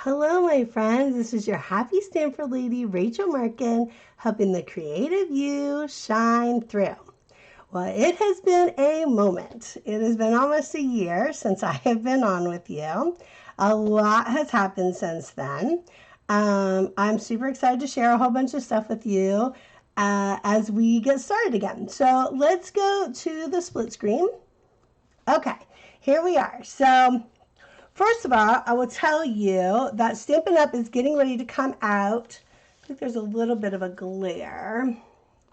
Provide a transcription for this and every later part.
Hello, my friends. This is your Happy Stamper Lady, Rachel Markin, helping the creative you shine through. Well, it has been a moment. It has been almost a year since I have been on with you. A lot has happened since then. I'm super excited to share a whole bunch of stuff with you as we get started again. So let's go to the split screen. Okay, here we are. So first of all, I will tell you that Stampin' Up! Is getting ready to come out. I think there's a little bit of a glare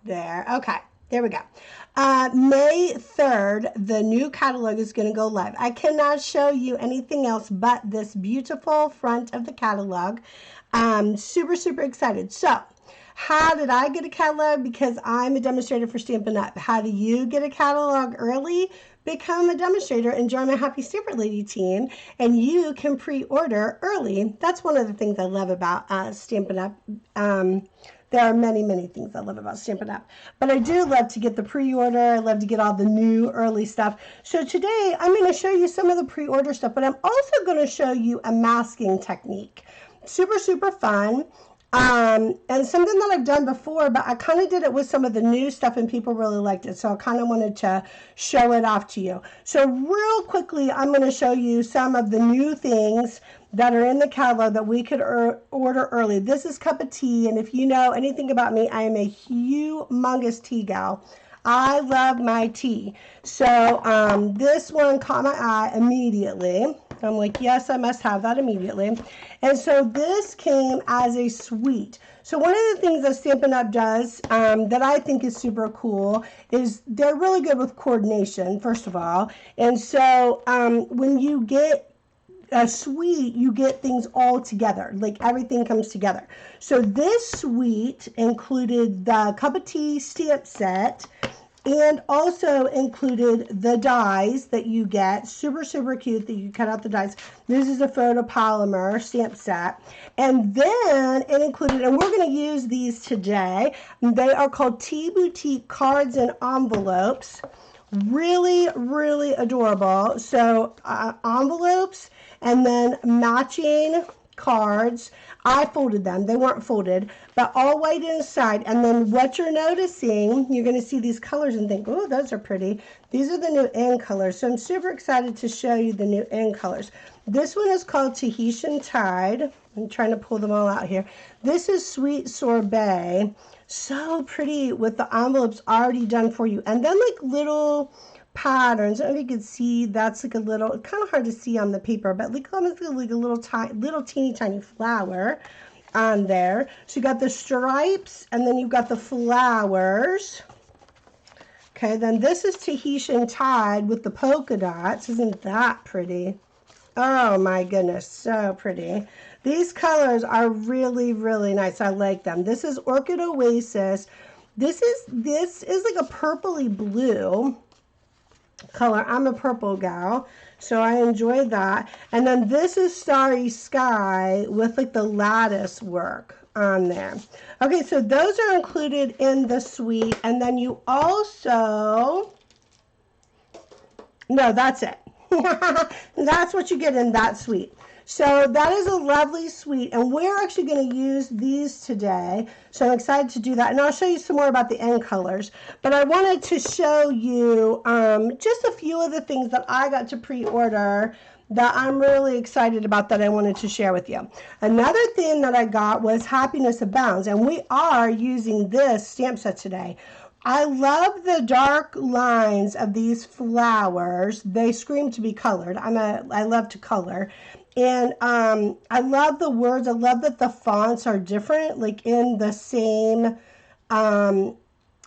there. Okay, there we go. May 3rd, the new catalog is going to go live. I cannot show you anything else but this beautiful front of the catalog. Super, super excited. So, how did I get a catalog? Because I'm a demonstrator for Stampin' Up! How do you get a catalog early? Become a demonstrator and join my Happy Stamper Lady team, and you can pre-order early. That's one of the things I love about Stampin' Up! There are many, many things I love about Stampin' Up! But I do love to get the pre-order. I love to get all the new early stuff. So today I'm going to show you some of the pre-order stuff, but I'm also going to show you a masking technique. Super, super fun. And something that I've done before, but I kind of did it with some of the new stuff and people really liked it. So I kind of wanted to show it off to you. So real quickly, I'm going to show you some of the new things that are in the catalog that we could order early. This is Cup of Tea. And if you know anything about me, I am a humongous tea gal. I love my tea. So this one caught my eye immediately. I'm like, yes, I must have that immediately. And so this came as a suite. So one of the things that Stampin' Up! Does that I think is super cool is they're really good with coordination, first of all. And so when you get a suite, you get things all together, like everything comes together. So this suite included the Cup of Tea stamp set, and also included the dies that you get. Super, super cute that you cut out the dies. This is a photopolymer stamp set. And then it included, and we're going to use these today, they are called Tea Boutique cards and envelopes. Really, really adorable. So envelopes and then matching cards. I folded them. They weren't folded, but all white inside. And then what you're noticing, you're going to see these colors and think, oh, those are pretty. These are the new in colors. So I'm super excited to show you the new in colors. This one is called Tahitian Tide. I'm trying to pull them all out here. This is Sweet Sorbet. So pretty with the envelopes already done for you. And then like little patterns. I don't know if you can see, that's like a little, it's kind of hard to see on the paper, but like almost like a little teeny tiny flower on there. So you got the stripes and then you've got the flowers. Okay, then this is Tahitian Tide with the polka dots. Isn't that pretty? Oh my goodness, so pretty. These colors are really, really nice. I like them. This is Orchid Oasis. This is like a purpley blue color. I'm a purple gal, so I enjoy that. And then this is Starry Sky with like the lattice work on there. Okay, so those are included in the suite. And then you also, no, that's it. That's what you get in that suite. So that is a lovely suite, and we're actually going to use these today. So I'm excited to do that, and I'll show you some more about the end colors. But I wanted to show you just a few of the things that I got to pre-order that I'm really excited about that I wanted to share with you. Another thing that I got was Happiness Abounds, and we are using this stamp set today. I love the dark lines of these flowers. They scream to be colored. I love to color. And I love the words. I love that the fonts are different, like in the same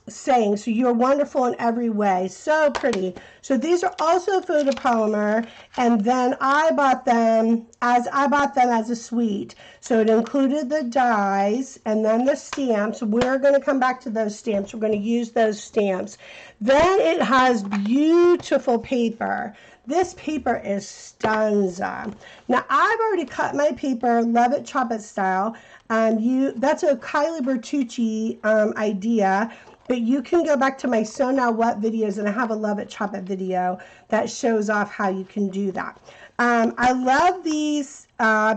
saying. So you're wonderful in every way. So pretty. So these are also photopolymer, and then I bought them as a suite. So it included the dies and then the stamps. We're going to come back to those stamps. We're going to use those stamps. Then it has beautiful paper. This paper is stanza. Now I've already cut my paper, love it chop it style. That's a Kylie Bertucci idea. But you can go back to my Sew Now What videos, and I have a Love It, Chop It video that shows off how you can do that. I love these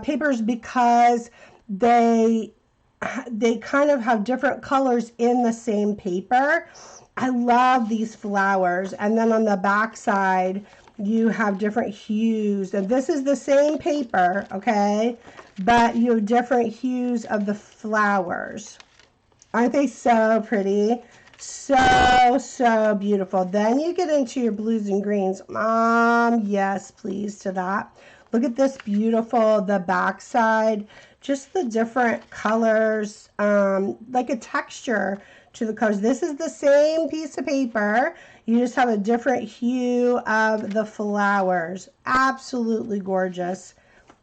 papers because they kind of have different colors in the same paper. I love these flowers. And then on the back side, you have different hues. And this is the same paper, okay? But you have different hues of the flowers. Aren't they so pretty? So beautiful. Then you get into your blues and greens. Yes, please to that. Look at this beautiful, the back side. Just the different colors, like a texture to the colors. This is the same piece of paper. You just have a different hue of the flowers. Absolutely gorgeous.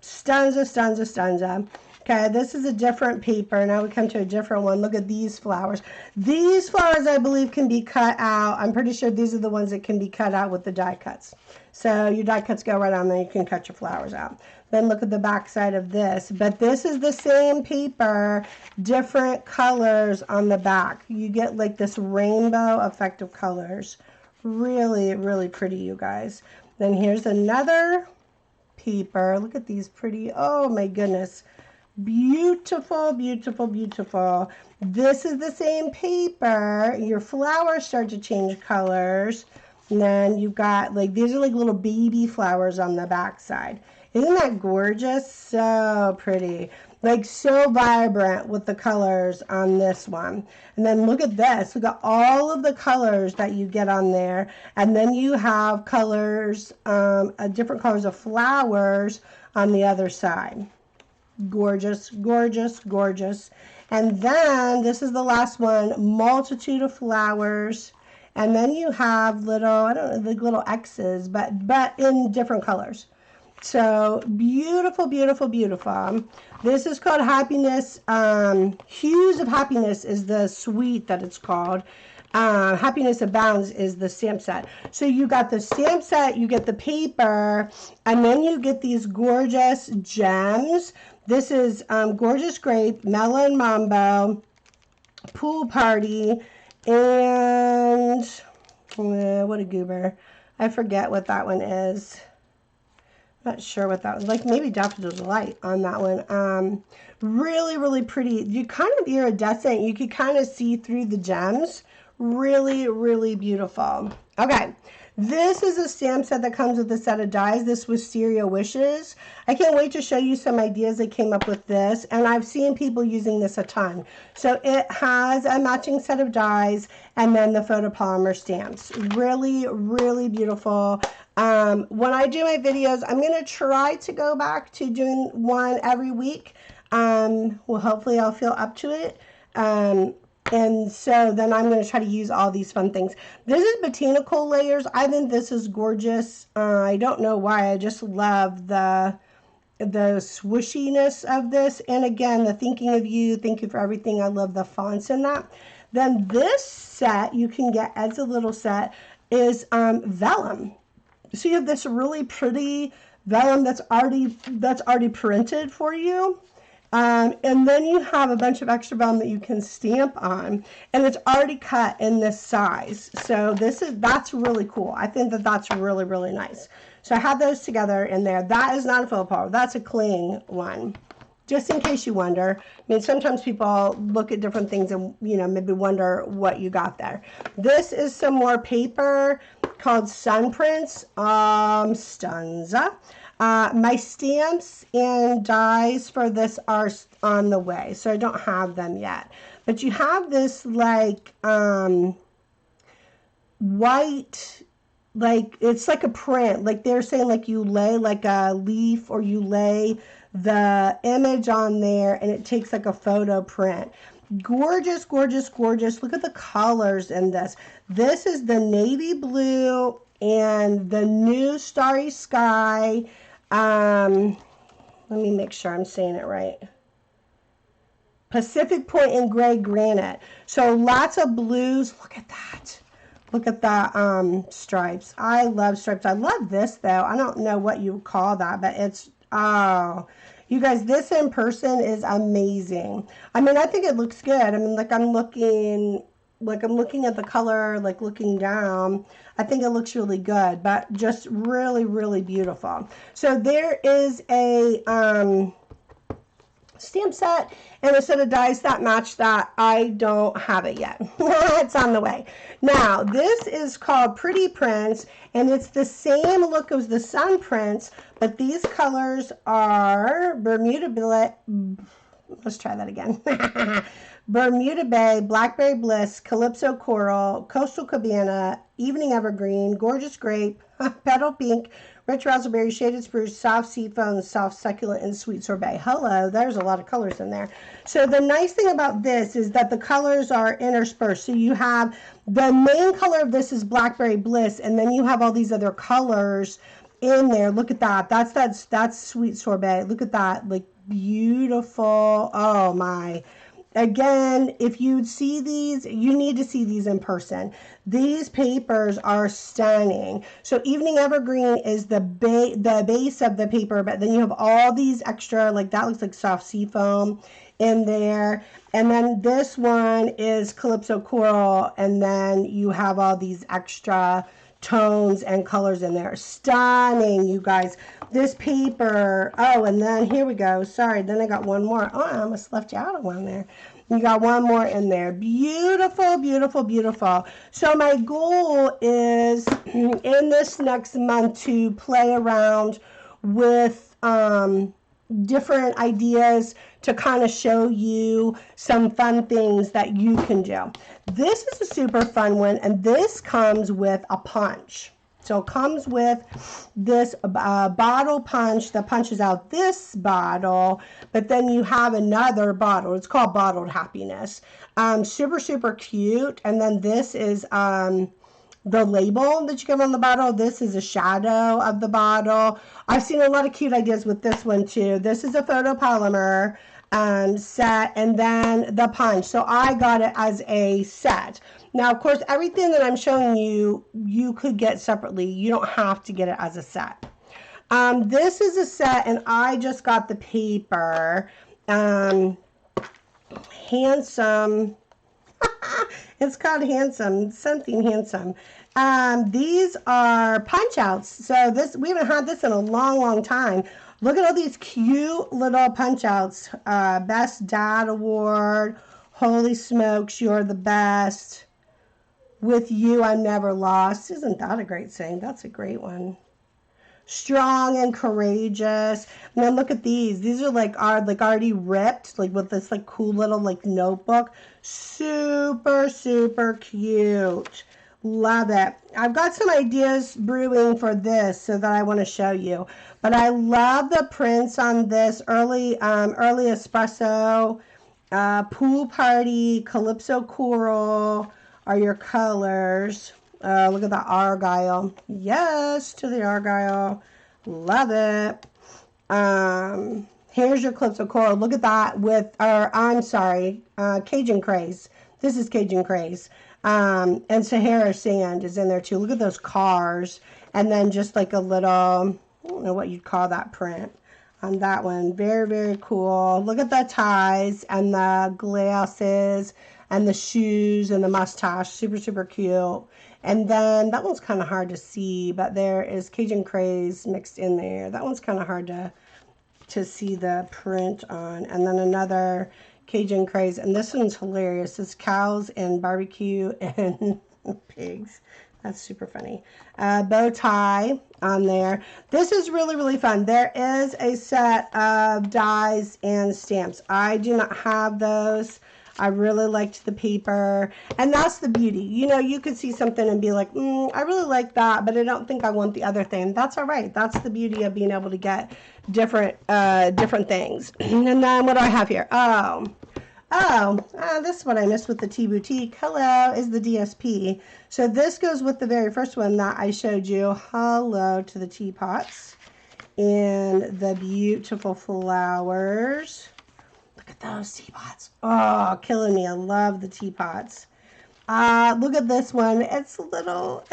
Stunza. Okay, this is a different paper. Now we come to a different one. Look at these flowers. These flowers, I believe, can be cut out. I'm pretty sure these are the ones that can be cut out with the die cuts. So your die cuts go right on there. You can cut your flowers out. Then look at the back side of this. But this is the same paper, different colors on the back. You get like this rainbow effect of colors. Really pretty, you guys. Then here's another paper. Look at these pretty, oh my goodness. Beautiful. This is the same paper. Your flowers start to change colors. And then you've got like, these are like little baby flowers on the back side. Isn't that gorgeous? So pretty. Like so vibrant with the colors on this one. And then look at this. Look at all of the colors that you get on there. And then you have colors, different colors of flowers on the other side. Gorgeous. And then this is the last one, multitude of flowers. And then you have little, I don't know, like little X's, but in different colors. So beautiful. This is called Happiness. Hues of Happiness is the suite that it's called. Happiness Abounds is the stamp set. So you got the stamp set, you get the paper, and then you get these gorgeous gems. This is Gorgeous Grape, Melon Mambo, Pool Party, and what a goober. I forget what that one is. Not sure what that was. Like maybe Daffodil Delight on that one. Really pretty. You kind of iridescent. You could kind of see through the gems. Really beautiful. Okay. This is a stamp set that comes with a set of dies. This was Stereo Wishes. I can't wait to show you some ideas that came up with this, and I've seen people using this a ton. So it has a matching set of dies and then the photopolymer stamps. Really beautiful. When I do my videos, I'm going to try to go back to doing one every week. Well, hopefully I'll feel up to it. And so then I'm going to try to use all these fun things. This is Botanical Layers. I think this is gorgeous. I don't know why. I just love the swooshiness of this. And again, the thinking of you. Thank you for everything. I love the fonts in that. Then this set you can get as a little set is vellum. So you have this really pretty vellum that's already printed for you. And then you have a bunch of extra vellum that you can stamp on, and it's already cut in this size. So that's really cool. I think that's really nice. So I have those together in there. That is not a photopolymer. That's a cling one. Just in case you wonder. I mean, sometimes people look at different things and, maybe wonder what you got there. This is some more paper called Sun Prints. Stunza. My stamps and dies for this are on the way, so I don't have them yet. But you have this like white, like it's like a print. Like they're saying, like you lay like a leaf or you lay the image on there, and it takes like a photo print. Gorgeous. Look at the colors in this. This is the navy blue and the new Starry Sky. Let me make sure I'm saying it right. Pacific Point and Gray Granite. So lots of blues. Look at that. Look at the stripes. I love stripes. I love this though. I don't know what you call that, but it's, oh, you guys, this in person is amazing. I mean, I think it looks good. I mean, like I'm looking like I'm looking at the color, like looking down, I think it looks really good, but just really, really beautiful. So there is a stamp set and a set of dies that match that. I don't have it yet. It's on the way. Now, this is called Pretty Prints, and it's the same look as the Sun Prints, but these colors are let's try that again. Bermuda Bay, Blackberry Bliss, Calypso Coral, Coastal Cabana, Evening Evergreen, Gorgeous Grape, Petal Pink, Rich Raspberry, Shaded Spruce, Soft Seafoam, Soft Succulent, and Sweet Sorbet. Hello, there's a lot of colors in there. So the nice thing about this is that the colors are interspersed. So you have the main color of this is Blackberry Bliss, and then you have all these other colors in there. Look at that. That's Sweet Sorbet. Look at that. Like, beautiful. Oh my. Again, if you see these, you need to see these in person. These papers are stunning. So Evening Evergreen is the base of the paper, but then you have all these extra, like that looks like soft seafoam in there. And then this one is Calypso Coral, and then you have all these extra tones and colors in there. Stunning, you guys. This paper, oh, and then here we go. Sorry, then I got one more. Oh, I almost left you out of one there. You got one more in there. Beautiful, beautiful, beautiful. So my goal is in this next month to play around with different ideas to kind of show you some fun things that you can do. This is a super fun one, and this comes with a punch. So it comes with this bottle punch that punches out this bottle, but then you have another bottle. It's called Bottled Happiness. Super, super cute. And then this is the label that you get on the bottle. This is a shadow of the bottle. I've seen a lot of cute ideas with this one too. This is a photopolymer set, and then the punch. So I got it as a set. Now, of course, everything that I'm showing you, you could get separately. You don't have to get it as a set. This is a set, and I just got the paper. Handsome. It's called Handsome, something handsome. These are punch outs. So we haven't had this in a long, long time. Look at all these cute little punch outs. Best Dad Award. Holy smokes, you're the best. With you, I'm never lost. Isn't that a great saying? That's a great one. Strong and courageous. And then look at these. These are like already ripped, like with this like cool little like notebook. Super, super cute. Love it. I've got some ideas brewing for this so that I want to show you. But I love the prints on this. Early espresso, pool party, calypso coral are your colors. Look at that argyle. Yes, to the argyle. Love it. Here's your calypso coral. Look at that with, Cajun Craze. This is Cajun Craze. And Sahara Sand is in there too. Look at those cars. And then just like a little, I don't know what you'd call that print on that one. Very, very cool. Look at the ties and the glasses and the shoes and the mustache. Super, super cute. And then that one's kind of hard to see, but there is Cajun Craze mixed in there. That one's kind of hard to see the print on. And then another Cajun Craze, and this one's hilarious. It's cows and barbecue and pigs. That's super funny. Bow tie on there. This is really, really fun. There is a set of dies and stamps. I do not have those. I really liked the paper, and that's the beauty. You know, you could see something and be like, I really like that, but I don't think I want the other thing. That's all right. That's the beauty of being able to get different things. And then what do I have here? This is what I missed with the Tea Boutique. Hello is the DSP. So this goes with the very first one that I showed you. Hello to the teapots and the beautiful flowers. Look at those teapots. Oh, killing me. I love the teapots. Look at this one. It's little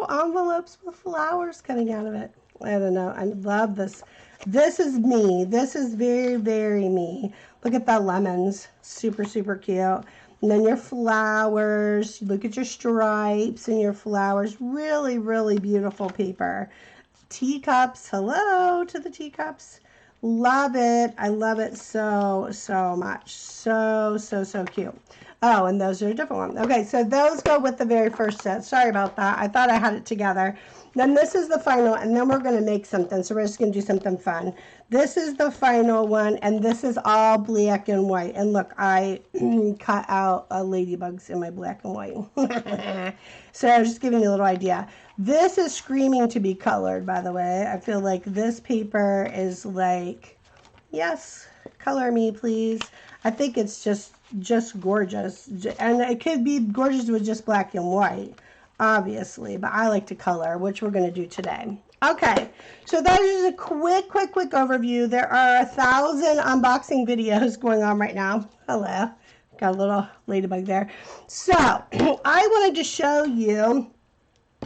envelopes with flowers coming out of it. I don't know. I love this. This is me. This is very, very me. Look at the lemons. Super, super cute. And then your flowers, look at your stripes and your flowers. Really, really beautiful paper. Teacups, hello to the teacups. Love it. I love it so, so much. So, so, so cute. Oh, and those are a different one. Okay, so those go with the very first set. Sorry about that. I thought I had it together. Then this is the final, and then we're going to make something. So we're just going to do something fun. This is the final one, and this is all black and white. And look, I cut out ladybugs in my black and white. So I was just giving you a little idea. This is screaming to be colored, by the way. I feel like this paper is like, yes, color me, please. I think it's just gorgeous. And it could be gorgeous with just black and white, obviously. But I like to color, which we're going to do today. Okay, so that is just a quick overview. There are 1,000 unboxing videos going on right now. Hello. Got a little ladybug there. So, I wanted to show you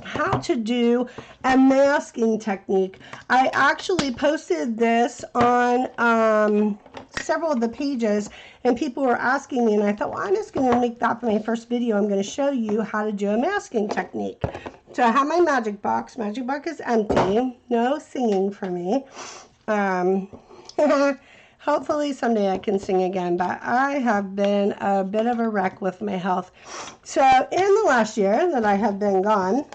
how to do a masking technique. I actually posted this on several of the pages, and people were asking me, and I thought, well, I'm just going to make that for my first video. I'm going to show you how to do a masking technique. So I have my magic box. Magic box is empty. No singing for me. Hopefully someday I can sing again, but I have been a bit of a wreck with my health. So in the last year that I have been gone,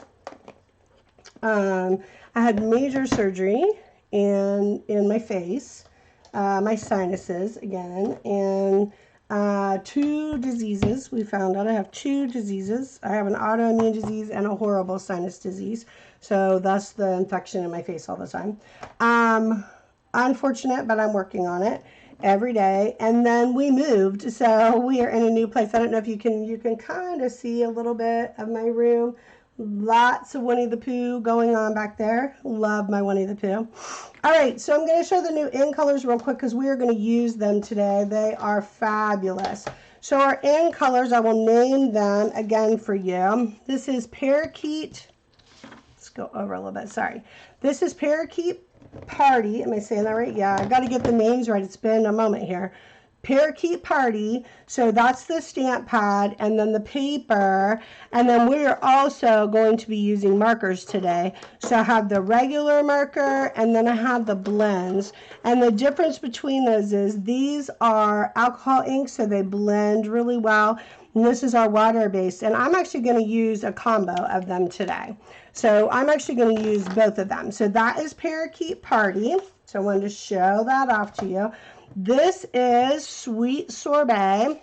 I had major surgery in my face, my sinuses again, and 2 diseases. We found out I have 2 diseases. I have an autoimmune disease and a horrible sinus disease. So that's the infection in my face all the time. Unfortunate, but I'm working on it every day. And then we moved, so we are in a new place. I don't know if you can kind of see a little bit of my room. Lots of Winnie the Pooh going on back there. Love my Winnie the Pooh. All right, so I'm going to show the new in colors real quick because we are going to use them today. They are fabulous. So our in colors, I will name them again for you. This is Parakeet. Let's go over a little bit. Sorry. This is Parakeet Party. Am I saying that right? Yeah, I got to get the names right. It's been a moment here. Parakeet Party, so that's the stamp pad, and then the paper, and then we're also going to be using markers today. So I have the regular marker, and then I have the blends, and the difference between those is these are alcohol ink, so they blend really well, and this is our water-based, and I'm actually going to use a combo of them today. So I'm actually going to use both of them. So that is Parakeet Party, so I wanted to show that off to you. This is Sweet Sorbet.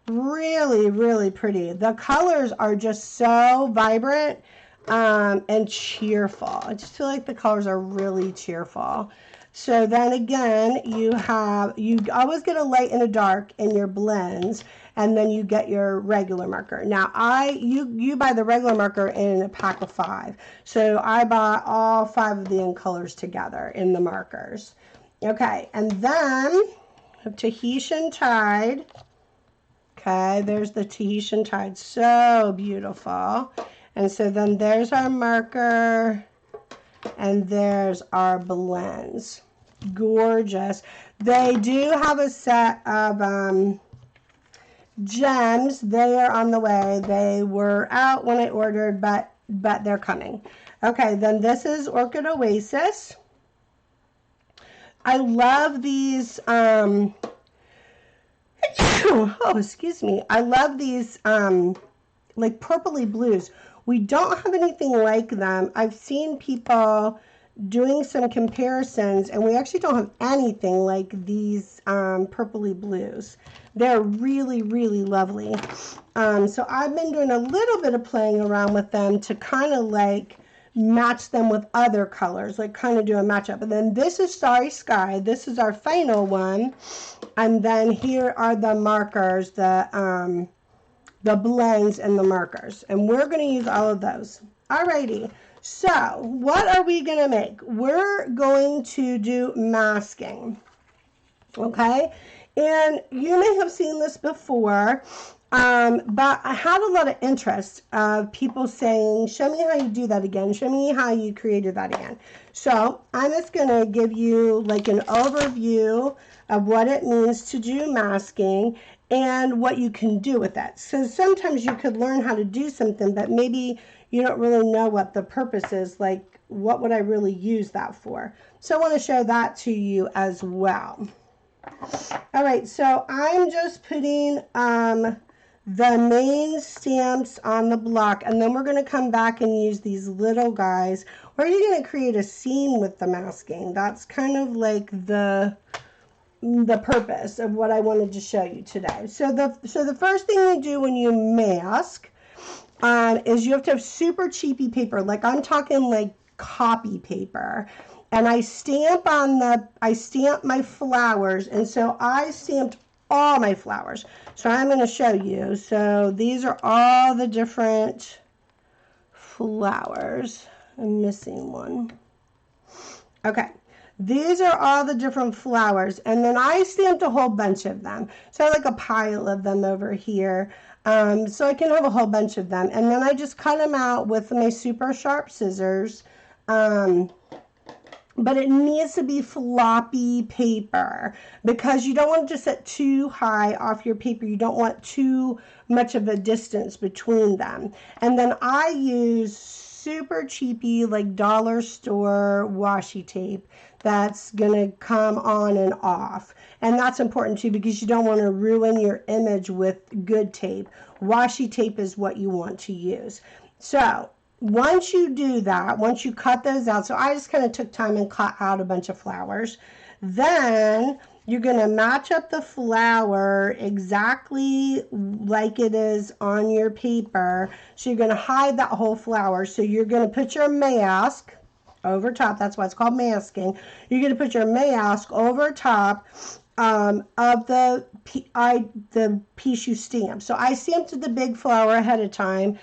Really, really pretty. The colors are just so vibrant and cheerful. I just feel like the colors are really cheerful. So then again, you always get a light and a dark in your blends, and then you get your regular marker. Now you buy the regular marker in a pack of 5. So I bought all 5 of the in colors together in the markers. Okay, and then Tahitian Tide. Okay, there's the Tahitian Tide. So beautiful. And so then there's our marker, and there's our blends. Gorgeous. They do have a set of gems. They are on the way. They were out when I ordered, but they're coming. Okay, then this is Orchid Oasis. I love these, oh, excuse me. I love these, like purpley blues. We don't have anything like them. I've seen people doing some comparisons, and we actually don't have anything like these purpley blues. They're really, really lovely. So I've been doing a little bit of playing around with them to kind of like match them with other colors, like kind of do a matchup. And then this is Starry Sky. This is our final one. And then here are the markers, the blends and the markers. And we're going to use all of those. Alrighty. So what are we going to make? We're going to do masking. Okay. And you may have seen this before. But I had a lot of interest of people saying, show me how you do that again. Show me how you created that again. So I'm just going to give you like an overview of what it means to do masking. and what you can do with that. So sometimes you could learn how to do something, but maybe you don't really know what the purpose is, like what would I really use that for. So I want to show that to you as well. All right, so I'm just putting the main stamps on the block, and then we're going to come back and use these little guys. Or you're going to create a scene with the masking. That's kind of like the purpose of what I wanted to show you today. So the first thing you do when you mask is you have to have super cheapy paper. Like I'm talking like copy paper. And I stamp my flowers, and so I stamped all my flowers. So I'm going to show you. So these are all the different flowers. I'm missing one. Okay. These are all the different flowers, and then I stamped a whole bunch of them. So I have like a pile of them over here. So I can have a whole bunch of them. And then I just cut them out with my super sharp scissors. But it needs to be floppy paper because you don't want it to sit too high off your paper. You don't want too much of a distance between them. And then I use super cheapy, like dollar store washi tape that's going to come on and off. And that's important too because you don't want to ruin your image with good tape. Washi tape is what you want to use. So once you do that, once you cut those out, so I just kind of took time and cut out a bunch of flowers, then you're going to match up the flower exactly like it is on your paper. So you're going to hide that whole flower. So you're going to put your mask over top. That's why it's called masking. You're going to put your mask over top of the piece you stamped. So I stamped the big flower ahead of time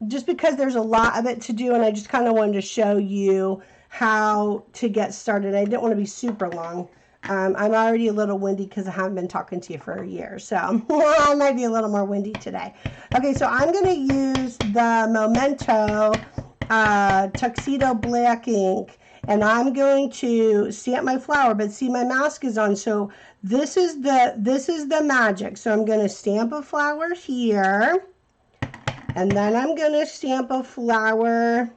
just because there's a lot of it to do, and I just kind of wanted to show you how to get started. I didn't want to be super long. I'm already a little windy because I haven't been talking to you for a year, so I might be a little more windy today. Okay, so I'm going to use the Memento Tuxedo Black ink, and I'm going to stamp my flower, but see my mask is on, so this is the magic. So I'm going to stamp a flower here, and then I'm going to stamp a flower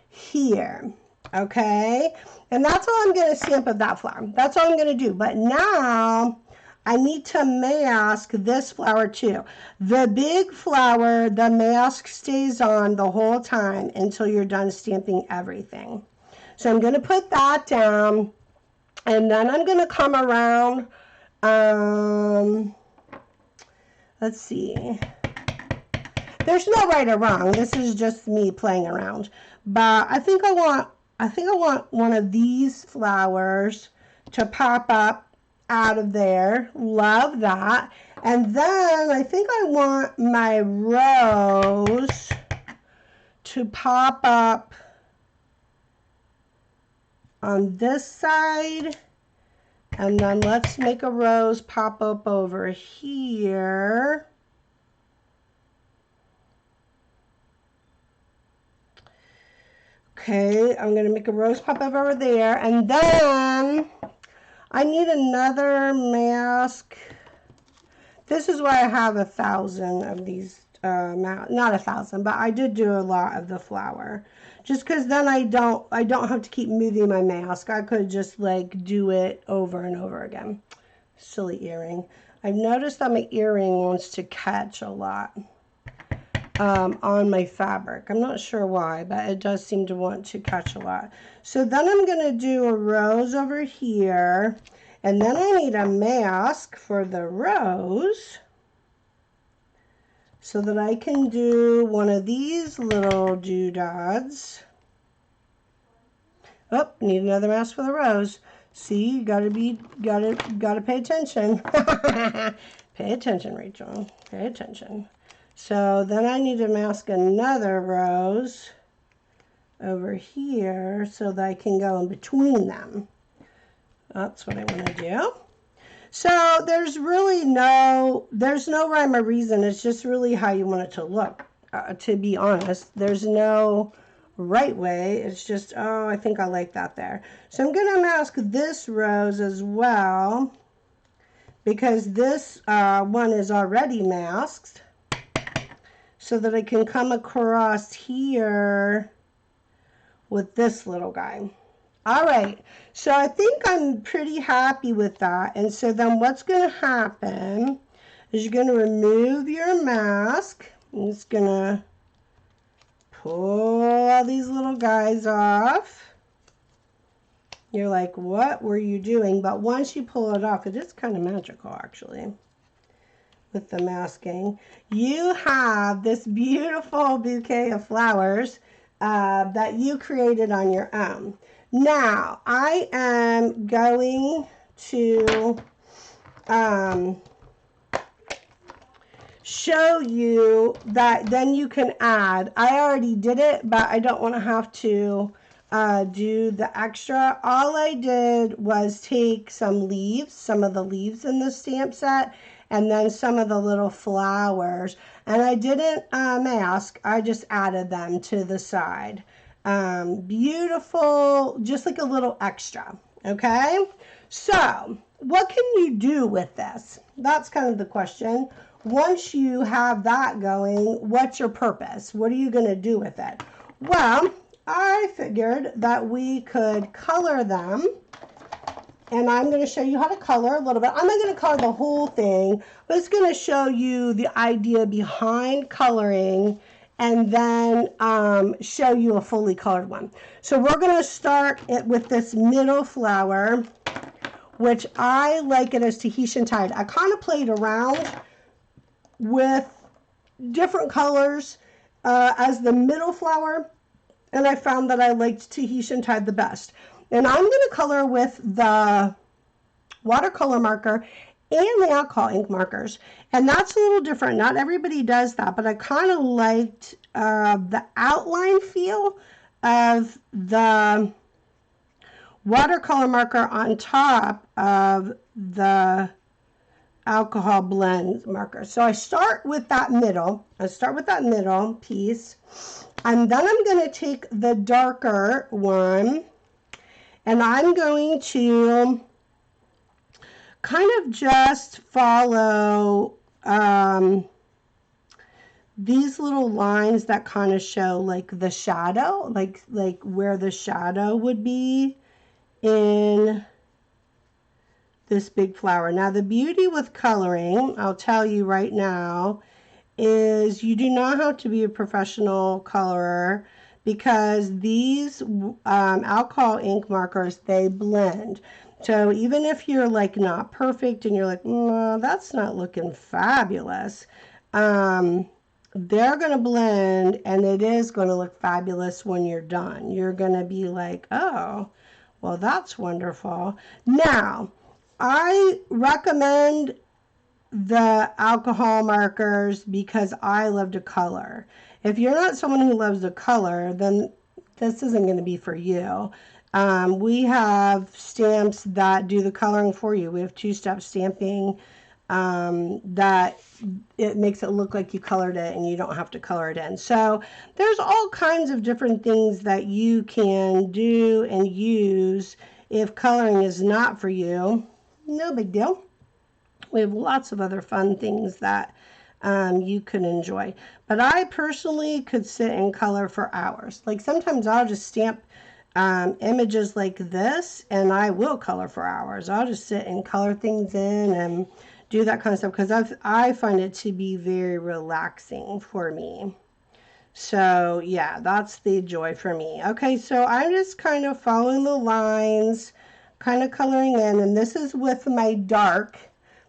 here, okay? And that's all I'm going to stamp of that flower. That's all I'm going to do. But now I need to mask this flower too. The big flower, the mask stays on the whole time until you're done stamping everything. So I'm going to put that down, and then I'm going to come around, let's see. There's no right or wrong. This is just me playing around. But I think I want one of these flowers to pop up out of there. Love that. And then I think I want my rose to pop up on this side. And then let's make a rose pop up over here. Okay, I'm going to make a rose pop up over there. And then I need another mask. This is why I have 1,000 of these, not 1,000, but I did do a lot of the flower. Just because then I don't have to keep moving my mask. I could just like do it over and over again. Silly earring. I've noticed that my earring wants to catch a lot on my fabric. I'm not sure why, but it does seem to want to catch a lot. So then I'm going to do a rose over here, and then I need a mask for the rose so that I can do one of these little doodads. Oh, need another mask for the rose. See, you gotta pay attention. Pay attention, Rachel. Pay attention. So then I need to mask another rose over here so that I can go in between them. That's what I want to do. So there's no rhyme or reason. It's just really how you want it to look. To be honest, there's no right way. It's just, oh, I think I like that there. So I'm going to mask this rose as well. because this one is already masked, so that I can come across here with this little guy. All right, so I think I'm pretty happy with that. And so then what's going to happen is you're going to remove your mask. I'm just going to pull all these little guys off. You're like, what were you doing? But once you pull it off, it is kind of magical, actually, with the masking. You have this beautiful bouquet of flowers that you created on your own. Now, I am going to show you that then you can add. I already did it, but I don't want to have to do the extra. All I did was take some leaves, some of the leaves in the stamp set, and then some of the little flowers. And I didn't mask, I just added them to the side. Beautiful, just like a little extra, okay? So, what can you do with this? That's kind of the question. Once you have that going, what's your purpose? What are you going to do with it? Well, I figured that we could color them, and I'm going to show you how to color a little bit. I'm not going to color the whole thing, but it's going to show you the idea behind coloring, and then show you a fully colored one. So we're going to start it with this middle flower, which I like it as Tahitian Tide. I kind of played around with different colors as the middle flower, and I found that I liked Tahitian Tide the best. And I'm going to color with the watercolor marker and the alcohol ink markers. And that's a little different. Not everybody does that, but I kind of liked the outline feel of the watercolor marker on top of the alcohol blend marker. So I start with that middle. Piece. And then I'm going to take the darker one, and I'm going to kind of just follow these little lines that kind of show like the shadow, like where the shadow would be in this big flower. Now, the beauty with coloring, I'll tell you right now, is you do not have to be a professional colorer, because these alcohol ink markers, they blend. So even if you're like not perfect and you're like, that's not looking fabulous, they're going to blend, and it is going to look fabulous when you're done. You're going to be like, oh, well, that's wonderful. Now, I recommend the alcohol markers because I love to color. If you're not someone who loves to color, then this isn't going to be for you. We have stamps that do the coloring for you. We have two-step stamping that it makes it look like you colored it and you don't have to color it in. So there's all kinds of different things that you can do and use. If coloring is not for you, no big deal. We have lots of other fun things that you can enjoy. But I personally could sit and color for hours. Like sometimes I'll just stamp images like this, and I will color for hours. I'll just sit and color things in and do that kind of stuff, because I find it to be very relaxing for me. So yeah, that's the joy for me. Okay, so I'm just kind of following the lines, kind of coloring in, and this is with my dark.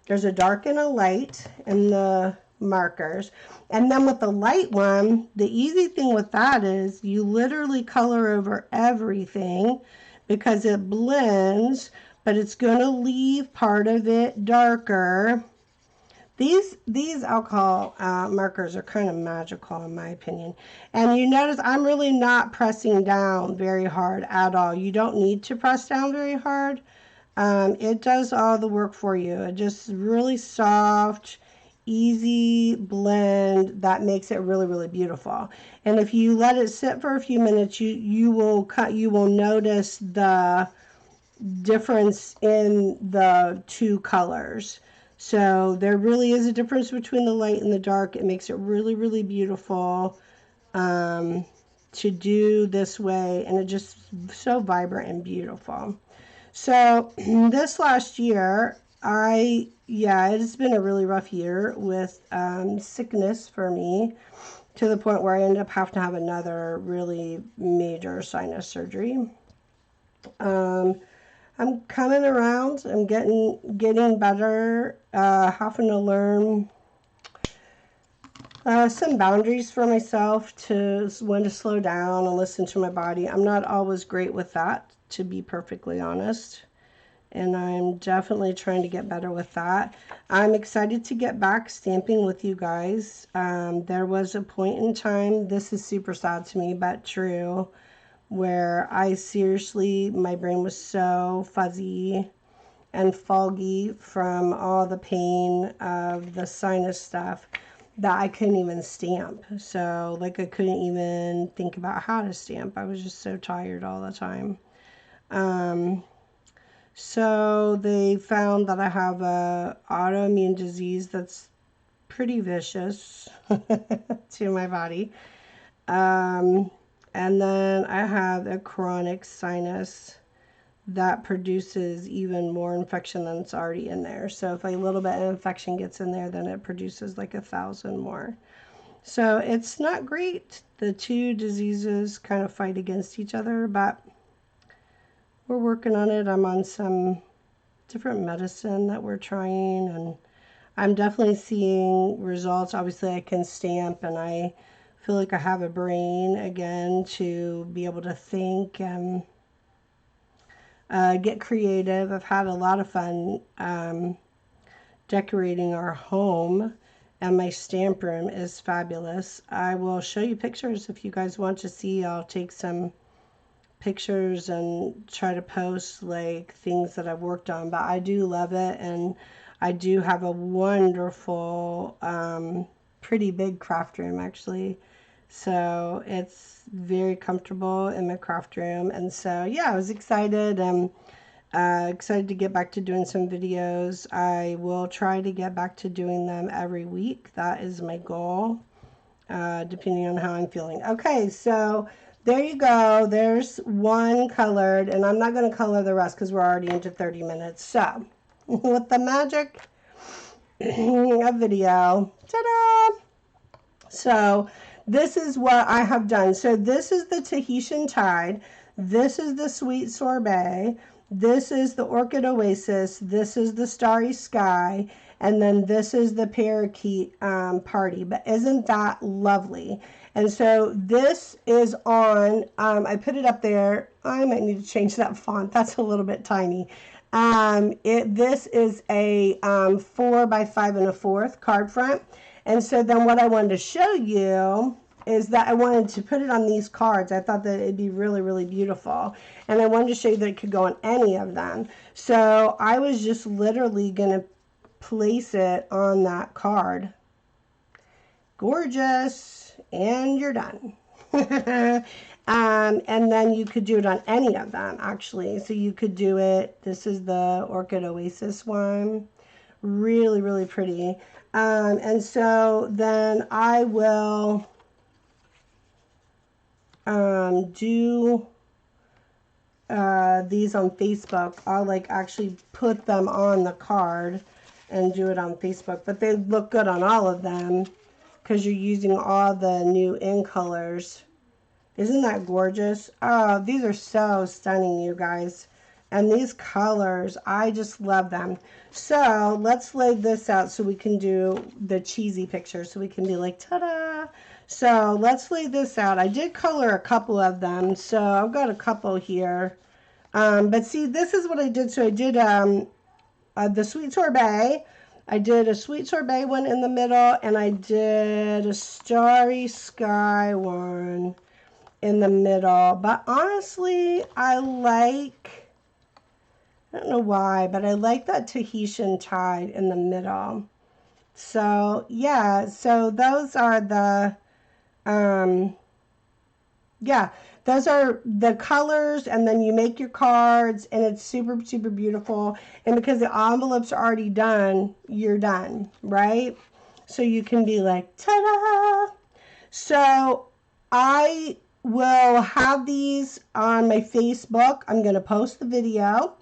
There's a dark and a light in the markers. And then with the light one, the easy thing with that is you literally color over everything because it blends, but it's going to leave part of it darker. These alcohol markers are kind of magical in my opinion. And you notice I'm really not pressing down very hard at all. You don't need to press down very hard. It does all the work for you. It just really soft, easy blend that makes it really, really beautiful. And if you let it sit for a few minutes, you will notice the difference in the two colors. So there really is a difference between the light and the dark. It makes it really, really beautiful to do this way, and it just so vibrant and beautiful. So this last year, it's been a really rough year with sickness for me, to the point where I ended up having to have another really major sinus surgery. I'm coming around. I'm getting better. Having to learn some boundaries for myself, to when to slow down and listen to my body. I'm not always great with that, to be perfectly honest. And I'm definitely trying to get better with that. I'm excited to get back stamping with you guys. There was a point in time, this is super sad to me, but true, where I seriously, my brain was so fuzzy and foggy from all the pain of the sinus stuff that I couldn't even stamp. So, like, I couldn't even think about how to stamp. I was just so tired all the time. So they found that I have a autoimmune disease that's pretty vicious to my body. And then I have a chronic sinus that produces even more infection than it's already in there. So if a little bit of infection gets in there, then it produces like 1,000 more. So it's not great. The two diseases kind of fight against each other, but we're working on it. I'm on some different medicine that we're trying, and I'm definitely seeing results. Obviously, I can stamp, and I feel like I have a brain again to be able to think and get creative. I've had a lot of fun decorating our home, and my stamp room is fabulous. I will show you pictures if you guys want to see. I'll take some pictures and try to post like things that I've worked on, but I do love it, and I do have a wonderful pretty big craft room actually, so it's very comfortable in my craft room. And so yeah, I was excited and excited to get back to doing some videos. I will try to get back to doing them every week. That is my goal, depending on how I'm feeling. Okay, so there you go. There's one colored, and I'm not going to color the rest because we're already into 30 minutes. So, with the magic of video, ta-da! So, this is what I have done. So, this is the Tahitian Tide. This is the Sweet Sorbet. This is the Orchid Oasis. This is the Starry Sky. And then this is the Parakeet Party. But isn't that lovely? And so this is on, I put it up there. I might need to change that font. That's a little bit tiny. This is a 4 by 5 1/4 card front. And so then what I wanted to show you is that I wanted to put it on these cards. I thought that it'd be really, really beautiful. And I wanted to show you that it could go on any of them. So I was just literally going to place it on that card. Gorgeous. And you're done. And then you could do it on any of them, actually. So you could do it. This is the Orchid Oasis one. Really, really pretty. And so then I will do these on Facebook. I'll like actually put them on the card and do it on Facebook. But they look good on all of them because you're using all the new in colors. Isn't that gorgeous? Oh, these are so stunning, you guys. And these colors, I just love them. So let's lay this out so we can do the cheesy picture. So we can be like, ta-da! So let's lay this out. I did color a couple of them. So I've got a couple here. But see, this is what I did. So I did the Sweet Sorbet. I did a Sweet Sorbet one in the middle. And I did a Starry Sky one in the middle. But honestly, I don't know why, but I like that Tahitian Tide in the middle. So yeah, so those are the yeah, those are the colors, and then you make your cards, and it's super, super beautiful. And because the envelopes are already done, you're done, right? So you can be like, ta-da! So I will have these on my Facebook. I'm going to post the video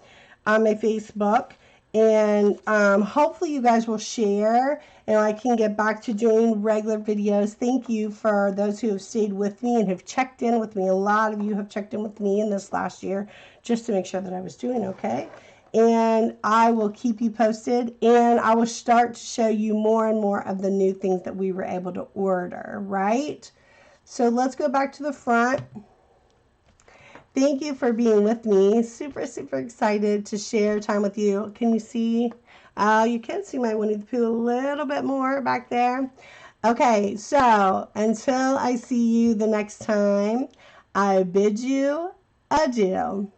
on my Facebook, and hopefully you guys will share, and I can get back to doing regular videos. Thank you for those who have stayed with me and have checked in with me. A lot of you have checked in with me in this last year just to make sure that I was doing okay. And I will keep you posted, and I will start to show you more and more of the new things that we were able to order, right? So let's go back to the front. Thank you for being with me. Super, super excited to share time with you. Can you see? You can see my Winnie the Pooh a little bit more back there. Okay, so until I see you the next time, I bid you adieu.